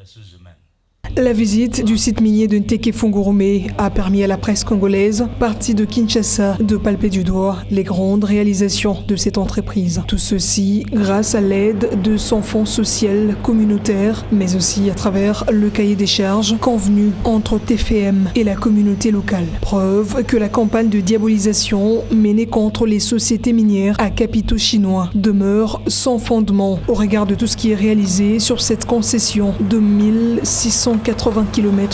ressources humaines. La visite du site minier de Nteke-Fungurume a permis à la presse congolaise, partie de Kinshasa, de palper du doigt les grandes réalisations de cette entreprise. Tout ceci grâce à l'aide de son fonds social communautaire, mais aussi à travers le cahier des charges convenu entre TFM et la communauté locale. Preuve que la campagne de diabolisation menée contre les sociétés minières à capitaux chinois demeure sans fondement au regard de tout ce qui est réalisé sur cette concession de 1680 km².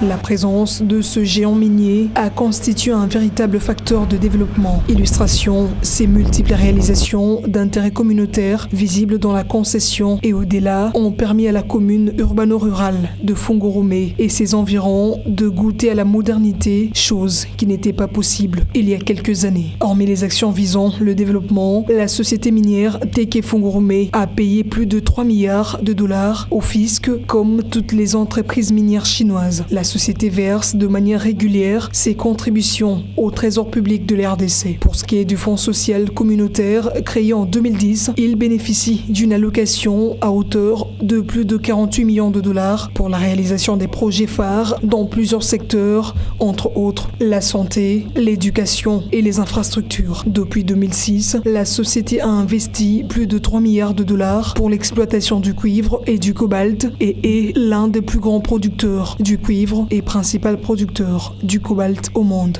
La présence de ce géant minier a constitué un véritable facteur de développement. Illustration, ces multiples réalisations d'intérêt communautaire visibles dans la concession et au-delà ont permis à la commune urbano-rurale de Fungurume et ses environs de goûter à la modernité, chose qui n'était pas possible il y a quelques années. Hormis les actions visant le développement, la société minière Nteke-Fungurume a payé plus de 3 milliards de dollars au fisc comme toutes les entreprises minières chinoises. La société verse de manière régulière ses contributions au trésor public de la RDC. Pour ce qui est du fonds social communautaire créé en 2010, il bénéficie d'une allocation à hauteur de plus de 48 millions de dollars pour la réalisation des projets phares dans plusieurs secteurs, entre autres la santé, l'éducation et les infrastructures. Depuis 2006, la société a investi plus de 3 milliards de dollars pour l'exploitation du cuivre et du cobalt et est l'un des plus grands producteurs du cuivre et principal producteur du cobalt au monde.